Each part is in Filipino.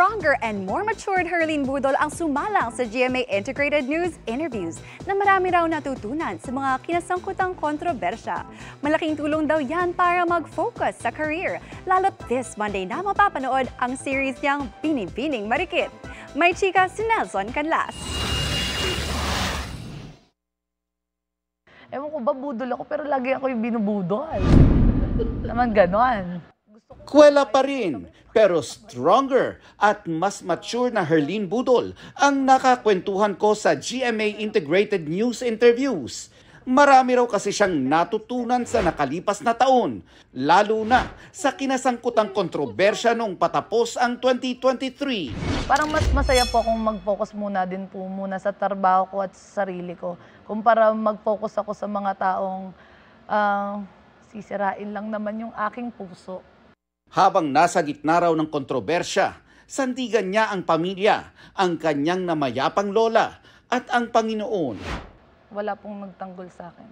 stronger and more matured Herlene Budol ang sumalang sa GMA Integrated News interviews na marami raw natutunan sa mga kinasangkutang kontrobersya. Malaking tulong daw yan para mag-focus sa career. Lalo't this Monday na mapapanood ang series niyang Binibining Marikit. May chika si Nelson Canlas. Ewan ko ba, budol ako pero lagi ako yung binubudol. Naman ganon. Kwela pa rin, pero stronger at mas mature na Herlene Budol ang nakakwentuhan ko sa GMA Integrated News interviews. Marami raw kasi siyang natutunan sa nakalipas na taon, lalo na sa kinasangkutang kontrobersya nung patapos ang 2023. Parang mas masaya po akong mag-focus muna din po muna sa trabaho ko at sa sarili ko, kumpara mag-focus ako sa mga taong sisirain lang naman yung aking puso. Habang nasa gitna raw ng kontrobersya, sandigan niya ang pamilya, ang kanyang namayapang lola at ang Panginoon. Wala pong nagtanggol sa akin.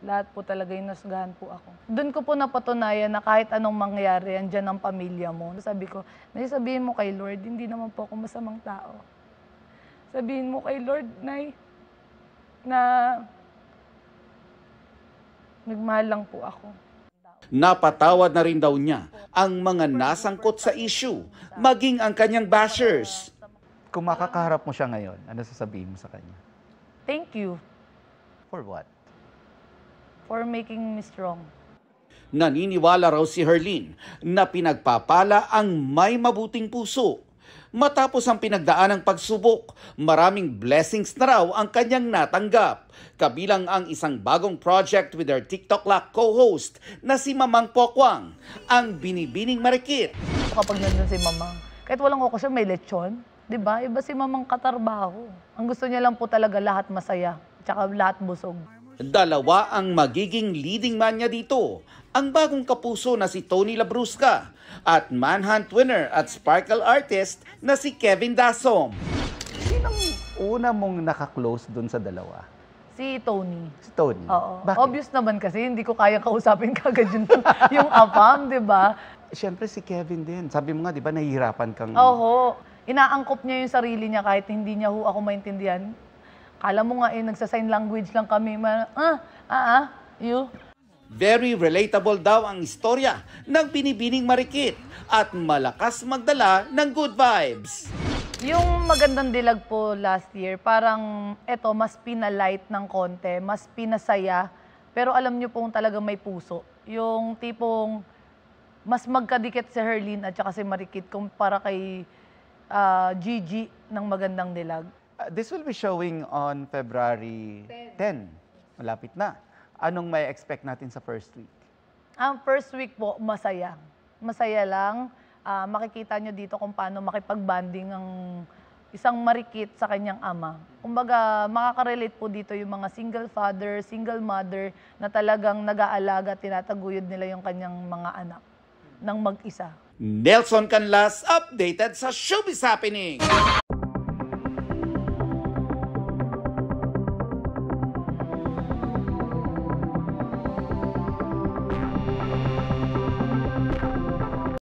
Lahat po talaga yung nasgahan po ako. Doon ko po napatunayan na kahit anong mangyari, andyan ang pamilya mo. Sabi ko, sabihin mo kay Lord, hindi naman po ako masamang tao. Sabihin mo kay Lord, Nay, na nagmahal lang po ako. Napatawad na rin daw niya ang mga nasangkot sa issue, maging ang kanyang bashers. Kung makakaharap mo siya ngayon, ano sasabihin mo sa kanya? Thank you. For what? For making me strong. Naniniwala raw si Herlene na pinagpapala ang may mabuting puso. Matapos ang pinagdaanang pagsubok, maraming blessings na raw ang kanyang natanggap. Kabilang ang isang bagong project with her TikTok Lock co-host na si Mamang Pokwang, ang Binibining Marikit. Kapag nandun si Mamang, kahit walang okasyon, may lechon. Diba? Iba si Mamang katarbaho. Ang gusto niya lang po talaga lahat masaya, tsaka lahat busog. Dalawa ang magiging leading man niya dito. Ang bagong kapuso na si Tony Labrusca at Manhunt winner at Sparkle artist na si Kevin Dasom. Sinong una mong naka-close dun sa dalawa? Si Tony. Si Tony? Oo. Bakit? Obvious naman kasi hindi ko kaya kausapin kagad yung apam, di ba? Siyempre si Kevin din. Sabi mo nga, di ba, nahihirapan kang... Oo. Inaangkop niya yung sarili niya kahit hindi niya ako maintindihan. Kala mo nga nagsa-sign language lang kami. You. Very relatable daw ang istorya ng Binibining Marikit at malakas magdala ng good vibes. Yung Magandang Dilag po last year, parang mas pinalight ng konti, mas pinasaya. Pero alam niyo pong talaga may puso. Yung tipong mas magkadikit si Herlene at saka si Marikit kumpara kay Gigi ng Magandang Dilag. This will be showing on February 10. Malapit na. Anong may expect natin sa first week? Ang first week po, masaya. Masaya lang. Makikita nyo dito kung paano makipag-banding ang isang Marikit sa kanyang ama. Kumbaga, makaka-relate po dito yung mga single father, single mother na talagang nag-aalaga, tinataguyod nila yung kanyang mga anak ng mag-isa. Nelson Canlas, updated sa Showbiz Happening.